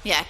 Yeah.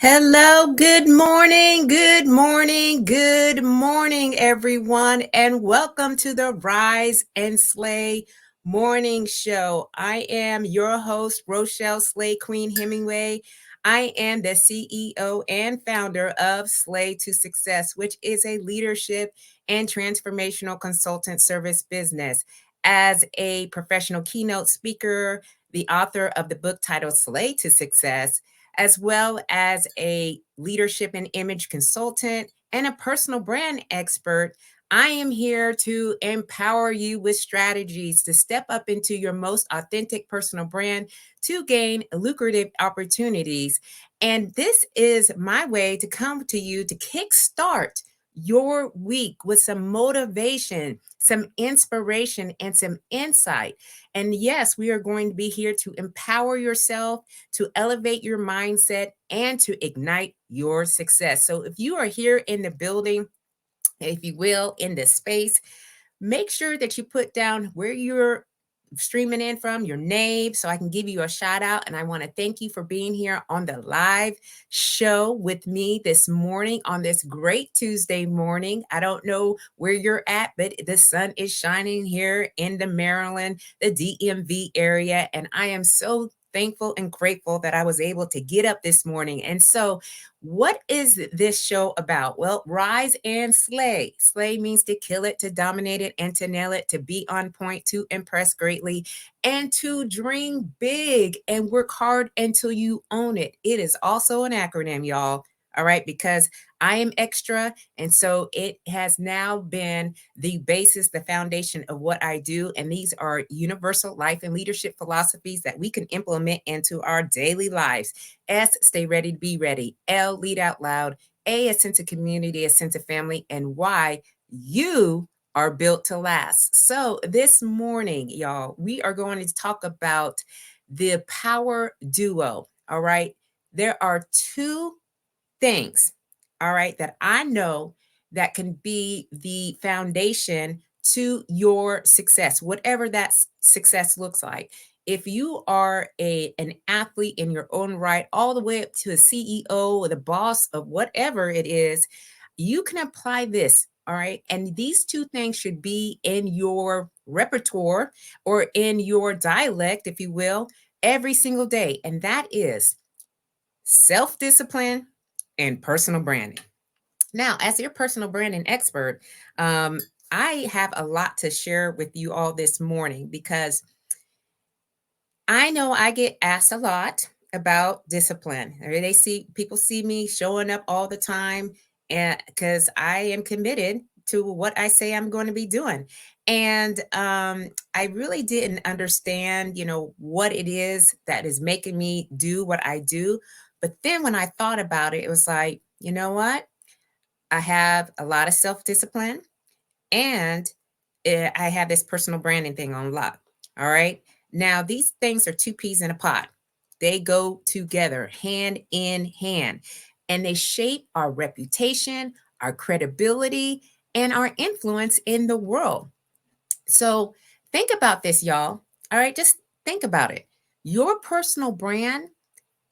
Hello, good morning, good morning, good morning, everyone, and welcome to the Rise and Slay Morning Show. I am your host, Rochelle Slay Queen Hemingway. I am the CEO and founder of Slay to Success, which is a leadership and transformational consultant service business. As a professional keynote speaker, the author of the book titled Slay to Success, as well as a leadership and image consultant and a personal brand expert, I am here to empower you with strategies to step up into your most authentic personal brand to gain lucrative opportunities. And this is my way to come to you to kickstart your week with some motivation, some inspiration, and some insight. And yes, we are going to be here to empower yourself, to elevate your mindset, and to ignite your success. So if you are here in the building, if you will, in this space, make sure that you put down where you're streaming in from, your name, so I can give you a shout out. And I want to thank you for being here on the live show with me this morning on this great Tuesday morning. I don't know where you're at, but the sun is shining here in the Maryland, the DMV area. And I am so thankful and grateful that I was able to get up this morning. And so, what is this show about? Well, rise and slay. Slay means to kill it, to dominate it, and to nail it, to be on point, to impress greatly, and to dream big and work hard until you own it. It is also an acronym, y'all. All right, because I am extra. And so it has now been the basis, the foundation of what I do. And these are universal life and leadership philosophies that we can implement into our daily lives. S, stay ready to be ready. L, lead out loud. A sense of community, a sense of family. And Y, you are built to last. So this morning, y'all, we are going to talk about the power duo. All right. There are two things, all right, that I know that can be the foundation to your success, whatever that success looks like. If you are an athlete in your own right, all the way up to a CEO or the boss of whatever it is, you can apply this. All right. And these two things should be in your repertoire or in your dialect, if you will, every single day. And that is self discipline and personal branding. Now, as your personal branding expert, I have a lot to share with you all this morning because I know I get asked a lot about discipline. They see people see me showing up all the time, and because I am committed to what I say I'm going to be doing. And I really didn't understand, what it is that is making me do what I do. But then when I thought about it, it was like, you know what? I have a lot of self discipline and I have this personal branding thing on lock. All right. Now, these things are two peas in a pod. They go together hand in hand and they shape our reputation, our credibility, and our influence in the world. So think about this, y'all. All right. Just think about it. Your personal brand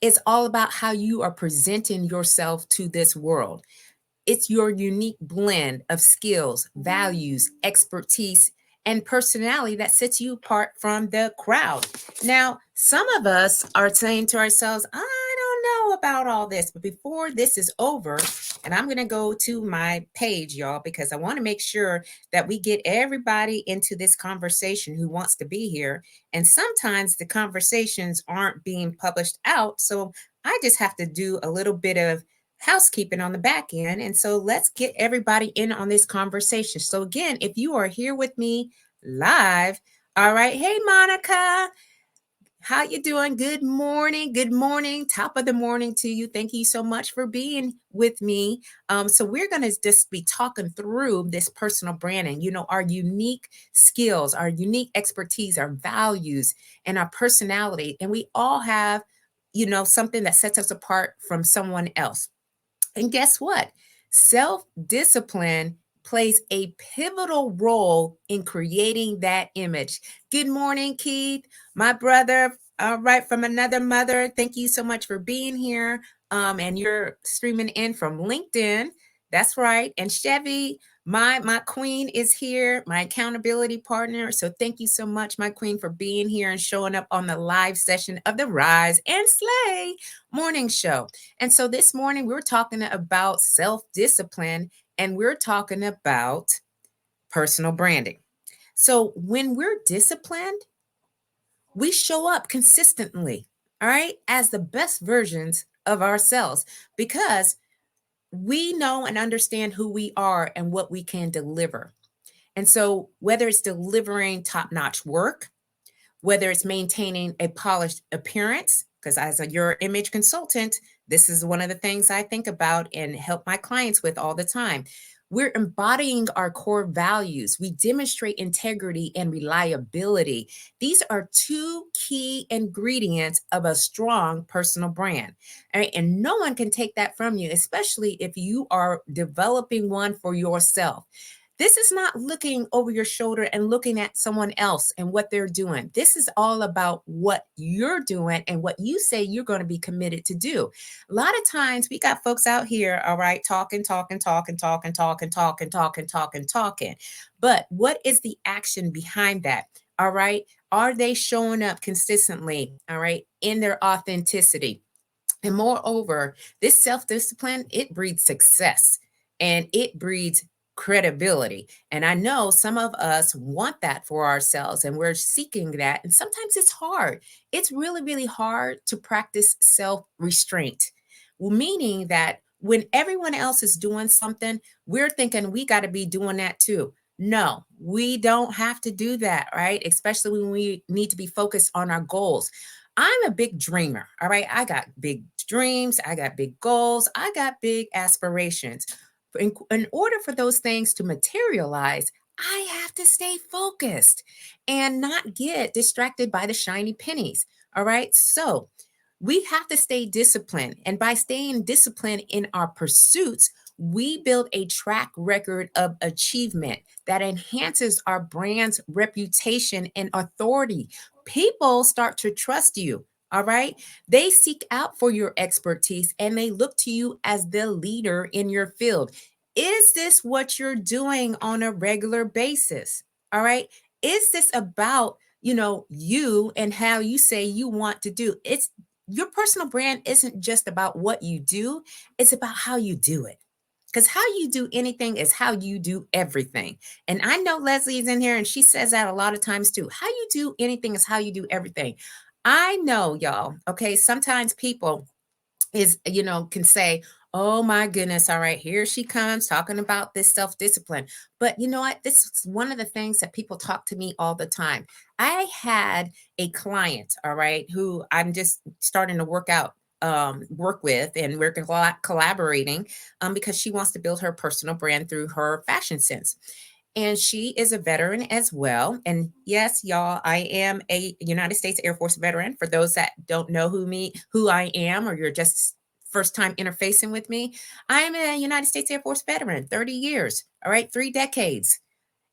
is all about how you are presenting yourself to this world. It's your unique blend of skills, values, expertise, and personality that sets you apart from the crowd. Now, some of us are saying to ourselves, I don't know about all this, but before this is over, and I'm going to go to my page, y'all, because I want to make sure that we get everybody into this conversation who wants to be here. And sometimes the conversations aren't being published out. So I just have to do a little bit of housekeeping on the back end. And so let's get everybody in on this conversation. So, again, if you are here with me live, all right. Hey, Monica. How you doing? Good morning. Good morning. Top of the morning to you. Thank you so much for being with me. So we're going to just be talking through this personal branding, our unique skills, our unique expertise, our values, and our personality. And we all have, something that sets us apart from someone else. And guess what? Self discipline plays a pivotal role in creating that image. Good morning, Keith, my brother. All right, from another mother. Thank you so much for being here. And you're streaming in from LinkedIn. That's right. And Chevy, my queen is here, my accountability partner. So thank you so much, my queen, for being here and showing up on the live session of the Rise and Slay morning show. And so this morning we're talking about self-discipline and we're talking about personal branding. So when we're disciplined, we show up consistently, all right, as the best versions of ourselves because we know and understand who we are and what we can deliver. And so whether it's delivering top-notch work, whether it's maintaining a polished appearance, because as your image consultant, this is one of the things I think about and help my clients with all the time. We're embodying our core values. We demonstrate integrity and reliability. These are two key ingredients of a strong personal brand. All right? And no one can take that from you, especially if you are developing one for yourself. This is not looking over your shoulder and looking at someone else and what they're doing. This is all about what you're doing and what you say you're going to be committed to do. A lot of times we got folks out here, all right, talking. But what is the action behind that? All right. Are they showing up consistently? All right. In their authenticity. And moreover, this self-discipline, it breeds success and it breeds credibility. And I know some of us want that for ourselves and we're seeking that. And sometimes it's hard. It's really, really hard to practice self-restraint, meaning that when everyone else is doing something, we're thinking we got to be doing that too. No, we don't have to do that, right? Especially when we need to be focused on our goals. I'm a big dreamer. All right. I got big dreams. I got big goals. I got big aspirations. In order for those things to materialize, I have to stay focused and not get distracted by the shiny pennies. All right. So we have to stay disciplined. And by staying disciplined in our pursuits, we build a track record of achievement that enhances our brand's reputation and authority. People start to trust you. All right. They seek out for your expertise and they look to you as the leader in your field. Is this what you're doing on a regular basis? All right. Is this about, you and how you say you want to do? It's your personal brand isn't just about what you do, it's about how you do it. Because how you do anything is how you do everything. And I know Leslie is in here and she says that a lot of times too. How you do anything is how you do everything. I know, y'all. Okay. Sometimes people can say, oh my goodness, all right, here she comes talking about this self-discipline. But you know what? This is one of the things that people talk to me all the time. I had a client, all right, who I'm just starting to work with, and we're collaborating because she wants to build her personal brand through her fashion sense. And she is a veteran as well. And yes, y'all, I am a United States Air Force veteran. For those that don't know who I am, or you're just first time interfacing with me, I'm a United States Air Force veteran, 30 years, all right, 3 decades.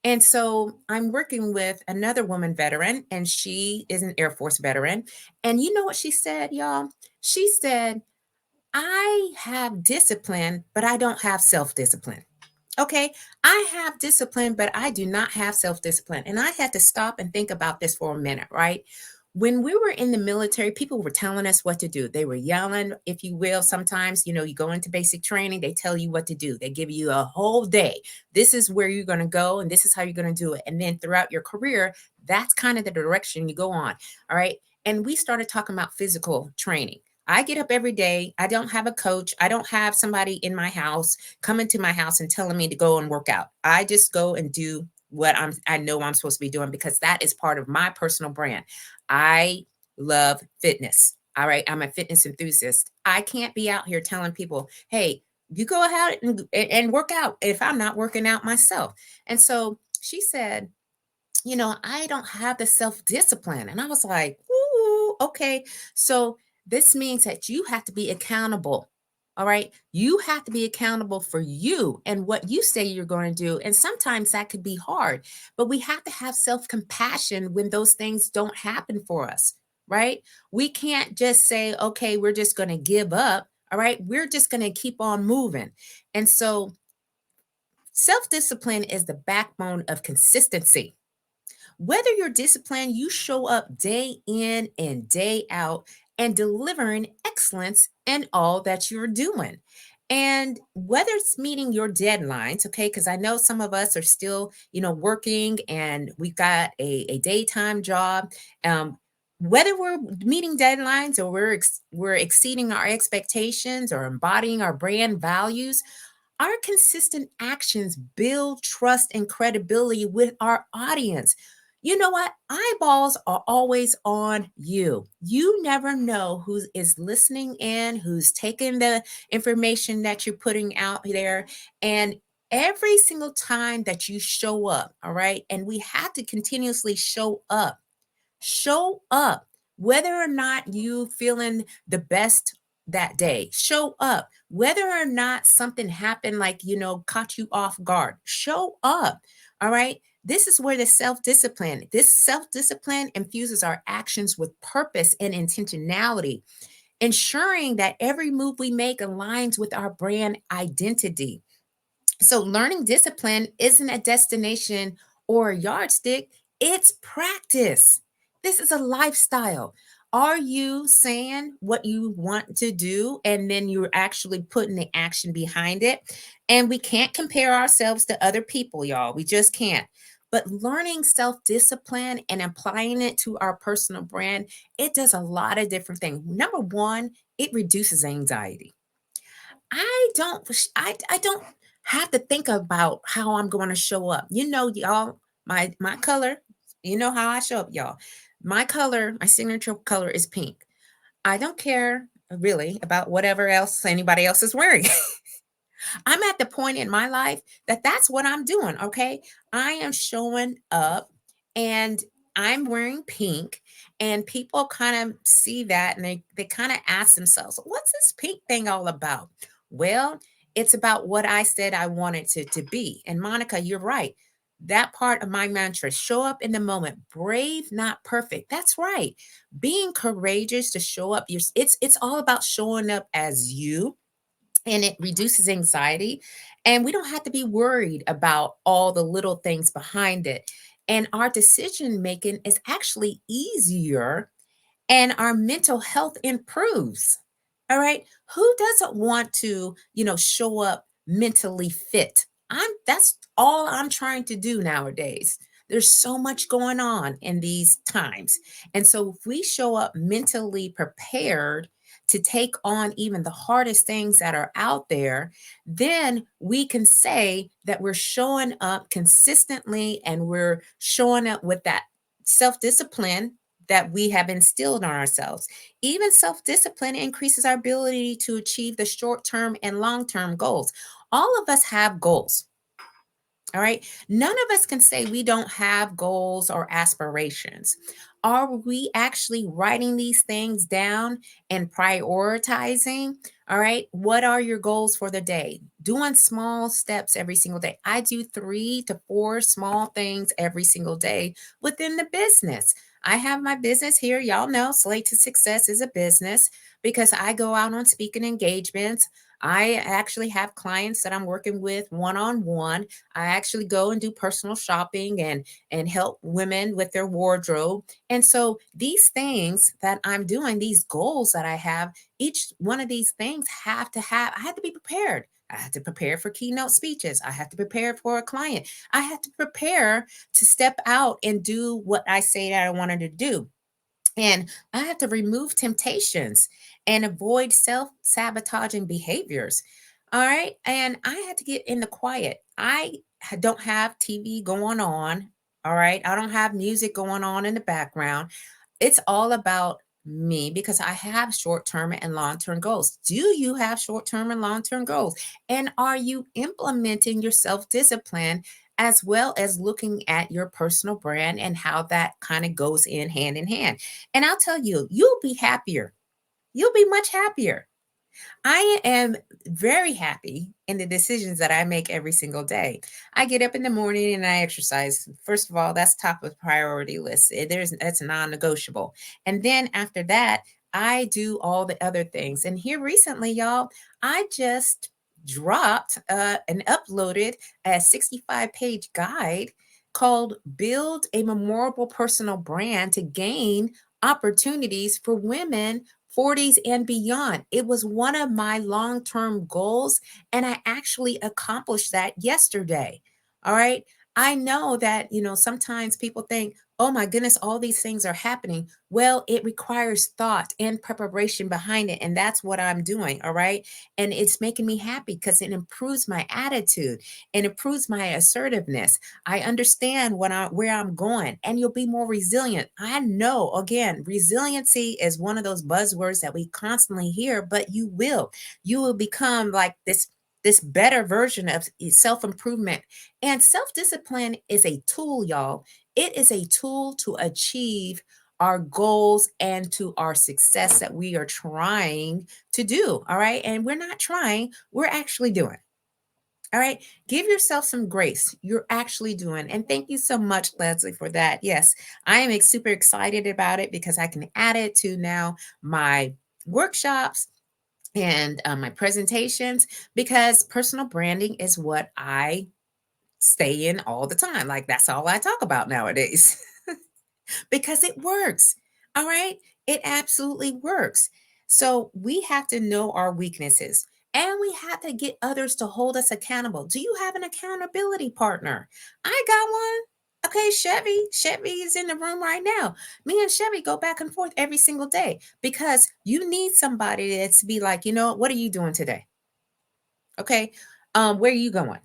And so I'm working with another woman veteran, and she is an Air Force veteran. And you know what she said, y'all? She said, I have discipline, but I don't have self-discipline. Okay, I have discipline, but I do not have self discipline. And I had to stop and think about this for a minute, right? When we were in the military, people were telling us what to do. They were yelling, if you will. Sometimes, you go into basic training, they tell you what to do. They give you a whole day. This is where you're going to go, and this is how you're going to do it. And then throughout your career, that's kind of the direction you go on. All right. And we started talking about physical training. I get up every day. I don't have a coach. I don't have somebody in my house coming to my house and telling me to go and work out. I just go and do what I know I'm supposed to be doing because that is part of my personal brand. I love fitness. All right. I'm a fitness enthusiast. I can't be out here telling people, hey, you go ahead and work out if I'm not working out myself. And so she said, I don't have the self discipline. And I was like, ooh, okay. So this means that you have to be accountable. All right. You have to be accountable for you and what you say you're going to do. And sometimes that could be hard, but we have to have self compassion when those things don't happen for us. Right. We can't just say, okay, we're just going to give up. All right. We're just going to keep on moving. And so self discipline is the backbone of consistency. Whether you're disciplined, you show up day in and day out and delivering excellence in all that you're doing. And whether it's meeting your deadlines, okay, because I know some of us are still, working and we've got a daytime job. Um, whether we're meeting deadlines or we're exceeding our expectations or embodying our brand values, our consistent actions build trust and credibility with our audience. You know what? Eyeballs are always on you. You never know who is listening in, who's taking the information that you're putting out there. And every single time that you show up, all right, and we have to continuously show up whether or not you feeling the best that day. Show up whether or not something happened, like, caught you off guard. Show up. All right. This self-discipline infuses our actions with purpose and intentionality, ensuring that every move we make aligns with our brand identity. So, learning discipline isn't a destination or a yardstick, it's practice. This is a lifestyle. Are you saying what you want to do and then you're actually putting the action behind it? And we can't compare ourselves to other people, y'all. We just can't. But learning self discipline and applying it to our personal brand, it does a lot of different things. Number one, it reduces anxiety. I don't have to think about how I'm going to show up. Y'all, my color, you know how I show up, y'all. My color, my signature color is pink. I don't care really about whatever else anybody else is wearing. I'm at the point in my life that that's what I'm doing. Okay. I am showing up and I'm wearing pink, and people kind of see that and they kind of ask themselves, what's this pink thing all about? Well, it's about what I said I wanted to be. And Monica, you're right. That part of my mantra, show up in the moment, brave, not perfect. That's right. Being courageous to show up. It's all about showing up as you, and it reduces anxiety. And we don't have to be worried about all the little things behind it. And our decision making is actually easier, and our mental health improves. All right. Who doesn't want to, show up mentally fit? That's all I'm trying to do nowadays. There's so much going on in these times. And so if we show up mentally prepared to take on even the hardest things that are out there, then we can say that we're showing up consistently and we're showing up with that self discipline that we have instilled on ourselves. Even self discipline increases our ability to achieve the short term and long term goals. All of us have goals. All right. None of us can say we don't have goals or aspirations. Are we actually writing these things down and prioritizing? All right. What are your goals for the day? Doing small steps every single day. I do 3 to 4 small things every single day within the business. I have my business here. Y'all know Slate to Success is a business because I go out on speaking engagements. I actually have clients that I'm working with one on one. I actually go and do personal shopping and help women with their wardrobe. And so these things that I'm doing, these goals that I have, each one of these things I have to be prepared. I had to prepare for keynote speeches. I had to prepare for a client. I had to prepare to step out and do what I say that I wanted to do. And I have to remove temptations and avoid self sabotaging behaviors. All right. And I had to get in the quiet. Don't have TV going on. All right. I don't have music going on in the background. It's all about Me, because I have short term and long term goals. Do you have short term and long term goals? And are you implementing your self discipline as well as looking at your personal brand and how that kind of goes in hand in hand? And I'll tell you, you'll be happier. You'll be much happier. I am very happy in the decisions that I make every single day. I get up in the morning and I exercise. First of all, that's top of the priority list. That's non-negotiable. And then after that, I do all the other things. And here recently, y'all, I just dropped and uploaded a 65-page guide called Build a Memorable Personal Brand to Gain Opportunities for Women 40s and beyond. It was one of my long term goals, and I actually accomplished that yesterday. All right. I know that, sometimes people think, oh my goodness, all these things are happening. Well, it requires thought and preparation behind it. And that's what I'm doing. All right. And it's making me happy because it improves my attitude and improves my assertiveness. I understand where I'm going, and you'll be more resilient. I know, again, resiliency is one of those buzzwords that we constantly hear, but you will become like this better version of self-improvement. And self-discipline is a tool, y'all. It is a tool to achieve our goals and to our success that we are trying to do. All right. And we're not trying, we're actually doing. All right. Give yourself some grace. You're actually doing. And thank you so much, Leslie, for that. Yes, I am super excited about it because I can add it to now my workshops and my presentations, because personal branding is what I stay in all the time. Like that's all I talk about nowadays. Because it works. All right. It absolutely works. So we have to know our weaknesses, and we have to get others to hold us accountable. Do you have an accountability partner? I got one. Okay, Chevy is in the room right now. Me and Chevy go back and forth every single day because you need somebody that's be like, what are you doing today? Okay. Where are you going?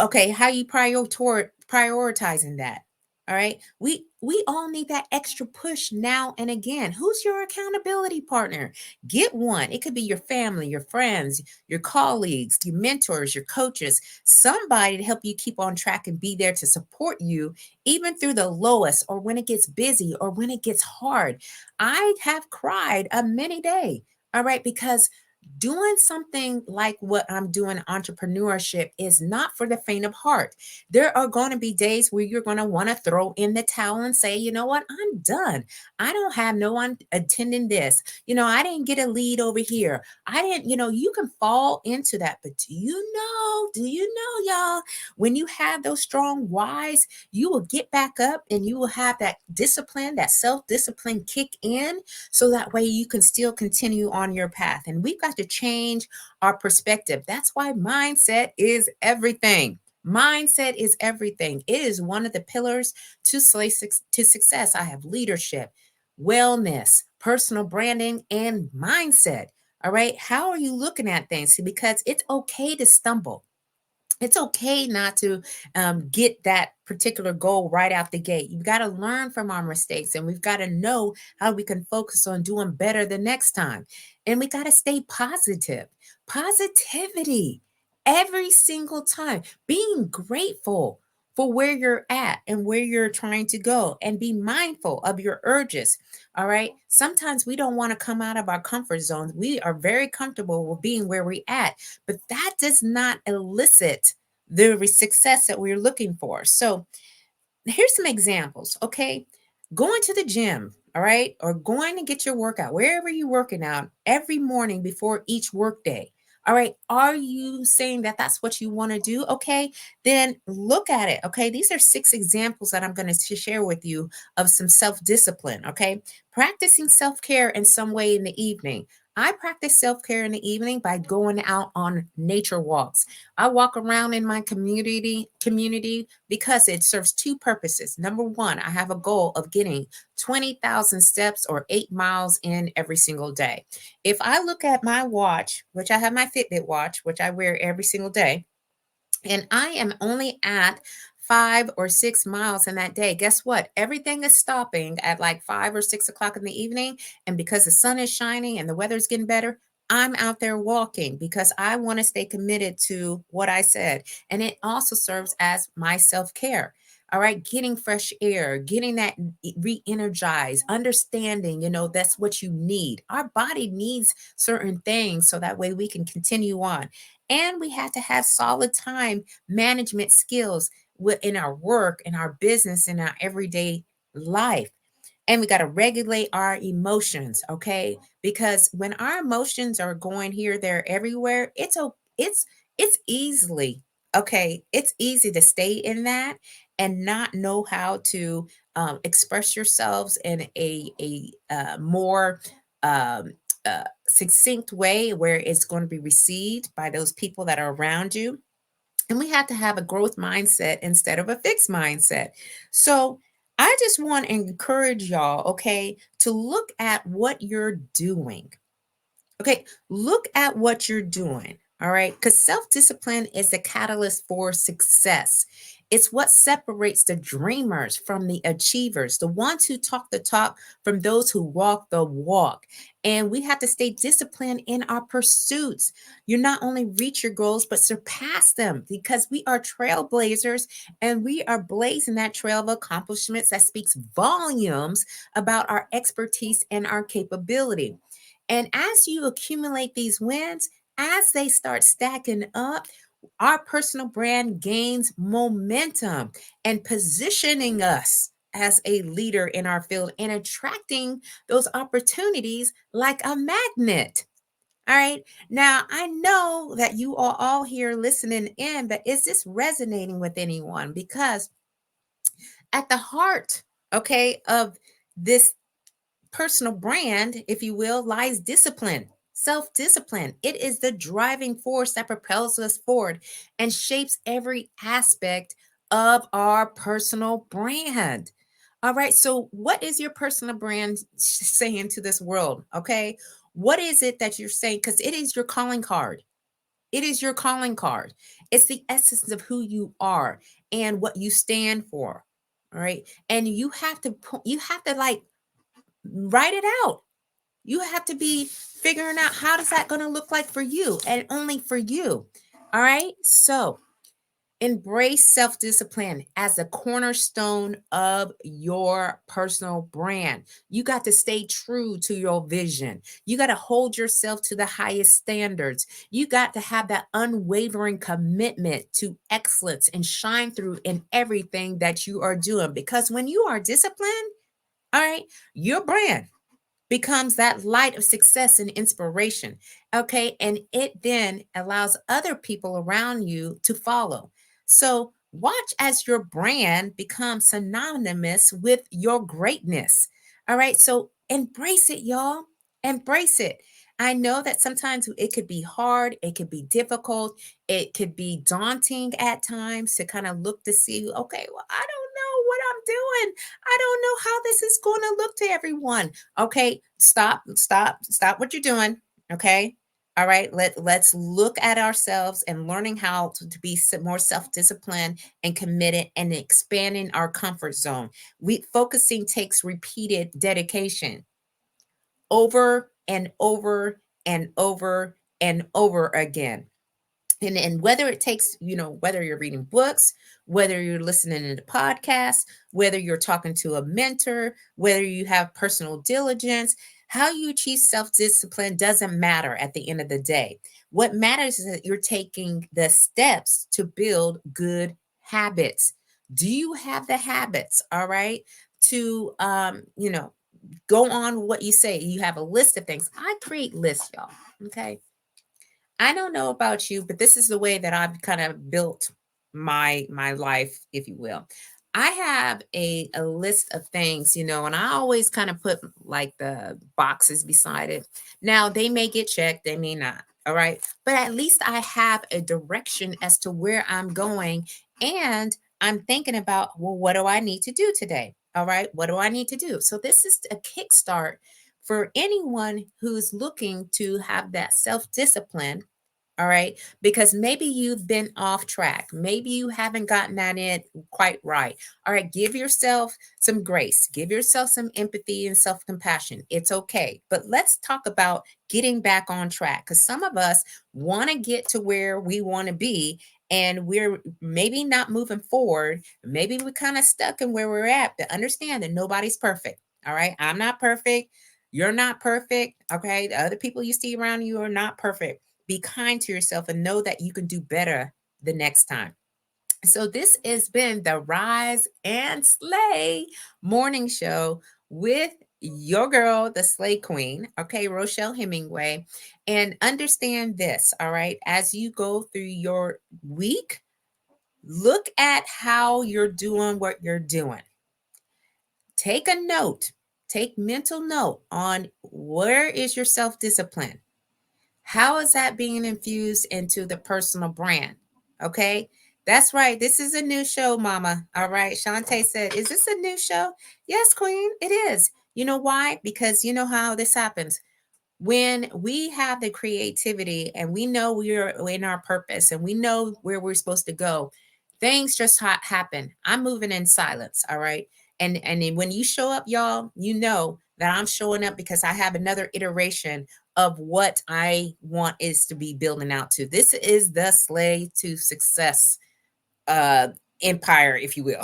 Okay, how you prioritizing that? All right, we all need that extra push now and again. Who's your accountability partner? Get one. It could be your family, your friends, your colleagues, your mentors, your coaches, somebody to help you keep on track and be there to support you even through the lowest, or when it gets busy, or when it gets hard. I have cried a many day. All right, because doing something like what I'm doing, entrepreneurship, is not for the faint of heart. There are going to be days where you're going to want to throw in the towel and say, you know what, I'm done. I don't have no one attending this. I didn't get a lead over here. I didn't, you can fall into that. But do you know, y'all, when you have those strong whys, you will get back up and you will have that discipline, that self discipline kick in, so that way you can still continue on your path. And we've got to change our perspective. That's why mindset is everything. Mindset is everything. It is one of the pillars to success. I have leadership, wellness, personal branding, and mindset. All right. How are you looking at things? Because it's okay to stumble. It's okay not to get that particular goal right out the gate. You've got to learn from our mistakes, and we've got to know how we can focus on doing better the next time. And we got to stay positive. Positivity every single time, being grateful for where you're at and where you're trying to go, and be mindful of your urges. All right. Sometimes we don't want to come out of our comfort zones. We are very comfortable with being where we're at, but that does not elicit the success that we're looking for. So here's some examples. Okay, going to the gym, all right, or going to get your workout wherever you're working out every morning before each workday. All right, are you saying that that's what you want to do? Okay, then look at it. Okay, these are 6 examples that I'm going to share with you of some self-discipline. Okay, practicing self-care in some way in the evening. I practice self-care in the evening by going out on nature walks. I walk around in my community because it serves 2 purposes. Number 1, I have a goal of getting 20,000 steps or 8 miles in every single day. If I look at my watch, which I have my Fitbit watch, which I wear every single day, and I am only at 5 or 6 miles in that day, guess what? Everything is stopping at like 5 or 6 o'clock in the evening. And because the sun is shining and the weather's getting better, I'm out there walking because I want to stay committed to what I said. And it also serves as my self care. All right, getting fresh air, getting that re energized, understanding, that's what you need. Our body needs certain things so that way we can continue on. And we have to have solid time management skills in our work, in our business, in our everyday life. And we got to regulate our emotions, okay? Because when our emotions are going here, there, everywhere, it's easily okay. It's easy to stay in that and not know how to express yourselves in a more um, succinct way where it's going to be received by those people that are around you. And we have to have a growth mindset instead of a fixed mindset. So I just want to encourage y'all, okay, to look at what you're doing. Okay, look at what you're doing. All right, because self discipline is the catalyst for success. It's what separates the dreamers from the achievers, the ones who talk the talk from those who walk the walk. And we have to stay disciplined in our pursuits. You not only reach your goals, but surpass them because we are trailblazers and we are blazing that trail of accomplishments that speaks volumes about our expertise and our capability. And as you accumulate these wins, as they start stacking up, our personal brand gains momentum and positioning us as a leader in our field and attracting those opportunities like a magnet. All right. Now, I know that you are all here listening in, but is this resonating with anyone? Because at the heart, okay, of this personal brand, if you will, lies discipline, self discipline. It is the driving force that propels us forward and shapes every aspect of our personal brand. All right. So, what is your personal brand saying to this world? Okay. What is it that you're saying? Because it is your calling card. It is your calling card. It's the essence of who you are and what you stand for. All right. And you have to like write it out. You have to be figuring out how does that going to look like for you and only for you. All right? So, embrace self-discipline as a cornerstone of your personal brand. You got to stay true to your vision. You got to hold yourself to the highest standards. You got to have that unwavering commitment to excellence and shine through in everything that you are doing because when you are disciplined, all right, your brand becomes that light of success and inspiration. Okay. And it then allows other people around you to follow. So watch as your brand becomes synonymous with your greatness. All right. So embrace it, y'all. Embrace it. I know that sometimes it could be hard, it could be difficult, it could be daunting at times to kind of look to see, okay, well, I don't know what I'm doing. I don't know how this is going to look to everyone. Okay, stop what you're doing. Okay. All right, let's look at ourselves and learning how to be more self-disciplined and committed and expanding our comfort zone. We focusing takes repeated dedication over and over and over and over again. And whether it takes, whether you're reading books, whether you're listening to podcasts, whether you're talking to a mentor, whether you have personal diligence, how you achieve self-discipline doesn't matter at the end of the day. What matters is that you're taking the steps to build good habits. Do you have the habits, all right, to go on what you say? You have a list of things. I create lists, y'all. Okay. I don't know about you, but this is the way that I've kind of built my life, if you will. I have a list of things, and I always kind of put like the boxes beside it. Now they may get checked, they may not. All right. But at least I have a direction as to where I'm going. And I'm thinking about, well, what do I need to do today? All right. What do I need to do? So this is a kickstart for anyone who's looking to have that self discipline All right. Because maybe you've been off track. Maybe you haven't gotten that in quite right. All right. Give yourself some grace, give yourself some empathy and self compassion. It's okay. But let's talk about getting back on track because some of us want to get to where we want to be. And we're maybe not moving forward. Maybe we're kind of stuck in where we're at, but understand that nobody's perfect. All right. I'm not perfect. You're not perfect. Okay. The other people you see around you are not perfect. Be kind to yourself and know that you can do better the next time. So, this has been the Rise and Slay morning show with your girl, the Slay Queen, okay, Rochelle Hemingway. And understand this, all right, as you go through your week, look at how you're doing what you're doing. Take a note, take mental note on where is your self discipline. How is that being infused into the personal brand? Okay. That's right. This is a new show, Mama. All right. Shantae said, is this a new show? Yes, Queen, it is. You know why? Because you know how this happens when we have the creativity and we know we're in our purpose and we know where we're supposed to go, things just happen. I'm moving in silence. All right. And then when you show up, y'all, you know that I'm showing up because I have another iteration of what I want is to be building out to. This is the Slay to Success uh empire, if you will.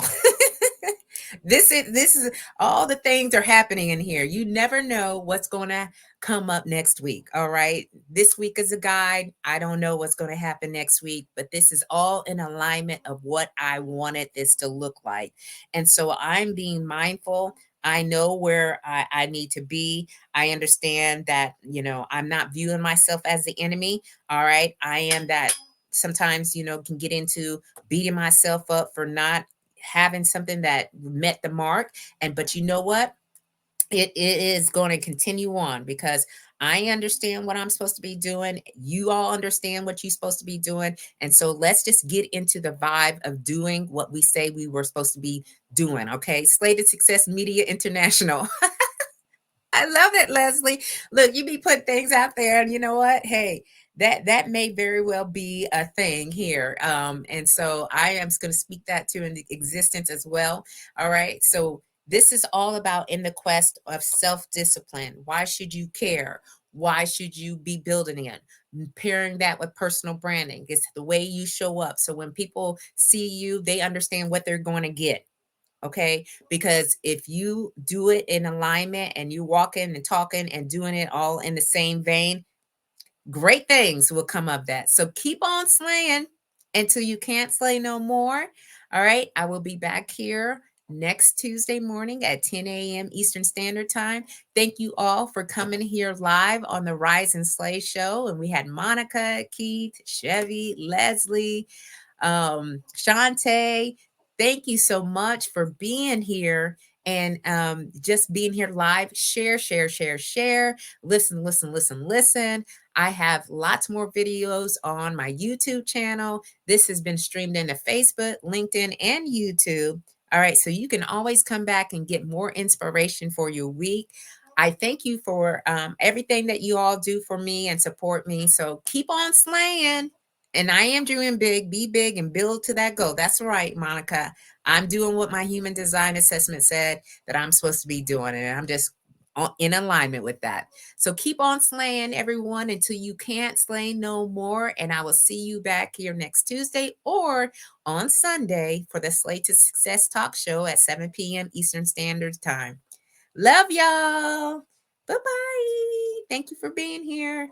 This is all the things are happening in here. You never know what's going to come up next week. All right. This week is a guide. I don't know what's going to happen next week, but this is all in alignment of what I wanted this to look like. And so I'm being mindful. I know where I need to be. I understand that, I'm not viewing myself as the enemy. All right. I am that sometimes, can get into beating myself up for not having something that met the mark. And but you know what? It is going to continue on because I understand what I'm supposed to be doing. You all understand what you're supposed to be doing. And so let's just get into the vibe of doing what we say we were supposed to be doing. Okay. Slated Success Media International. I love it, Leslie. Look, you be putting things out there, and you know what? Hey, that may very well be a thing here. And so I am going to speak that to in existence as well. All right. So this is all about in the quest of self-discipline. Why should you care? Why should you be building it? Pairing that with personal branding. It's the way you show up. So when people see you, they understand what they're going to get. Okay. Because if you do it in alignment and you walking and talking and doing it all in the same vein, great things will come of that. So keep on slaying until you can't slay no more. All right. I will be back here next Tuesday morning at 10 a.m. Eastern Standard Time. Thank you all for coming here live on the Rise and Slay show. And we had Monica, Keith, Chevy, Leslie, Shantae. Thank you so much for being here and just being here live. Share, share, share, share. Listen, listen, listen, listen. I have lots more videos on my YouTube channel. This has been streamed into Facebook, LinkedIn, and YouTube. All right, so you can always come back and get more inspiration for your week. I thank you for everything that you all do for me and support me. So keep on slaying. And I am doing big, be big, and build to that goal. That's right, Monica. I'm doing what my human design assessment said that I'm supposed to be doing, and I'm just in alignment with that. So keep on slaying, everyone, until you can't slay no more. And I will see you back here next Tuesday or on Sunday for the Slay to Success talk show at 7 p.m. Eastern Standard Time. Love y'all. Bye-bye. Thank you for being here.